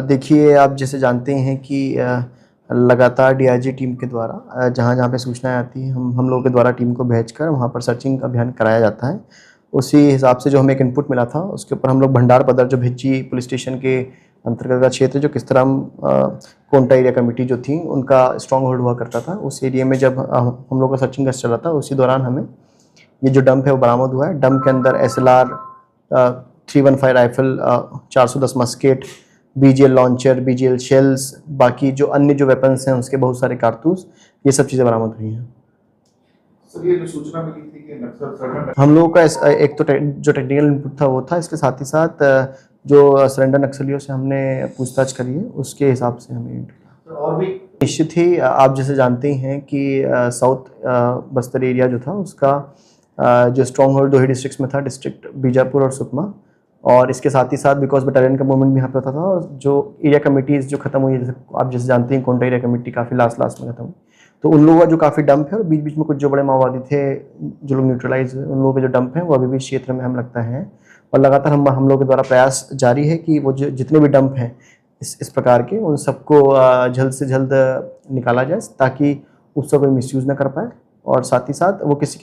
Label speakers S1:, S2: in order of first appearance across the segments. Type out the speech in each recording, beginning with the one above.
S1: देखिए, आप जैसे जानते हैं कि लगातार डीआईजी टीम के द्वारा जहाँ जहाँ पे सूचनाएं आती हैं हम लोगों के द्वारा टीम को भेजकर वहाँ पर सर्चिंग अभियान कराया जाता है। उसी हिसाब से जो हमें एक इनपुट मिला था उसके ऊपर हम लोग भंडार बदर जो भिज्जी पुलिस स्टेशन के अंतर्गत का क्षेत्र जो किस्तराम कोंटा एरिया कमेटी जो थी उनका स्ट्रॉन्ग होल्ड हुआ करता था, उस एरिया में जब हम लोग का सर्चिंग गश्त चला था उसी दौरान हमें ये जो डंप है वो बरामद हुआ है। डंप के अंदर SLR 315 rifle, 410 musket, BGL launcher, BGL shells, बाकी जो अन्य जो वेपन्स हैं उसके बहुत सारे कारतूस, ये सब चीज़ें बरामद हुई हैं।
S2: सर, ये जो सूचना मिली थी कि नक्सल
S1: हम लोगों का एक तो जो टेक्निकल इनपुट था वो था, इसके साथ ही साथ जो सरेंडर नक्सलियों से हमने पूछताछ करी है उसके हिसाब से हमें
S2: और भी
S1: निश्चित ही आप जैसे जानते ही हैं कि साउथ बस्तर एरिया जो था उसका जो स्ट्रॉन्ग होल्ड 2 ही डिस्ट्रिक्ट्स में था, डिस्ट्रिक्ट बीजापुर और सुकमा, और इसके साथ ही साथ बिकॉज बटालियन का मूवमेंट भी यहाँ पे होता था और जो एरिया कमेटीज़ जो खत्म हुई, जैसे आप जैसे जानते हैं कोंटा एरिया कमेटी काफ़ी लास्ट में खत्म हुई, तो उन लोगों का जो काफ़ी डंप है और बीच बीच में कुछ जो बड़े माओवादी थे जो लोग न्यूट्रलाइज हुए, उन लोगों के जो डंप हैं वो अभी भी इस क्षेत्र में हम लगता है और लगातार हम लोगों के द्वारा प्रयास जारी है कि वो जितने भी डंप हैं इस प्रकार के उन सबको जल्द से जल्द निकाला जाए ताकि उसका कोई मिसयूज़ ना कर पाए और साथ ही साथ वो किसी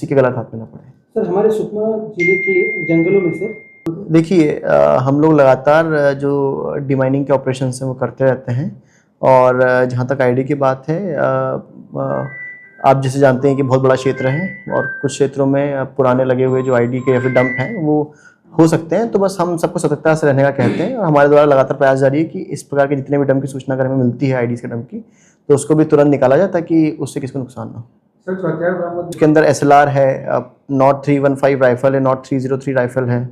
S1: के गलत हाथ में ना पड़े।
S3: सर, हमारे सुकमा जिले के जंगलों में सर
S1: देखिए, हम लोग लगातार जो डिमाइनिंग के ऑपरेशन हैं वो करते रहते हैं और जहाँ तक आईडी की बात है, आप जैसे जानते हैं कि बहुत बड़ा क्षेत्र है और कुछ क्षेत्रों में पुराने लगे हुए जो आईडी के या फिर डंप हैं वो हो सकते हैं, तो बस हम सबको सतर्कता से रहने का कहते हैं और हमारे द्वारा लगातार प्रयास जारी है कि इस प्रकार के जितने भी डंप की सूचना अगर हमें मिलती है आईडीज़ के डंप की तो उसको भी तुरंत निकाला जाए ताकि उससे किसी को नुकसान ना हो।
S2: सर, जो हथियार बरामद
S1: उसके अंदर SLR है, नॉट 315 राइफल है, नॉट 303 राइफल है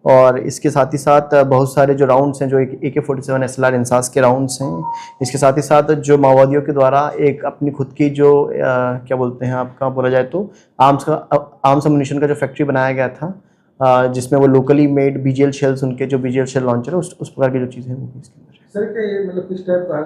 S1: और इसके साथ ही साथ बहुत सारे जो राउंड्स हैं जो AK-47 SLR इंसास के राउंड्स हैं। इसके साथ ही साथ जो माओवादियों के द्वारा एक अपनी खुद की जो क्या बोलते हैं आपका बोला जाए तो आर्म्स अम्यूनिशन का जो फैक्ट्री बनाया गया था, जिसमें वो लोकली मेड BGL शेल्स, उनके जो BGL शेल लॉन्चर है उस प्रकार की जो चीज़ें हैं वो भी इसके अंदर है।
S2: सर, क्या ये मतलब किस टाइप का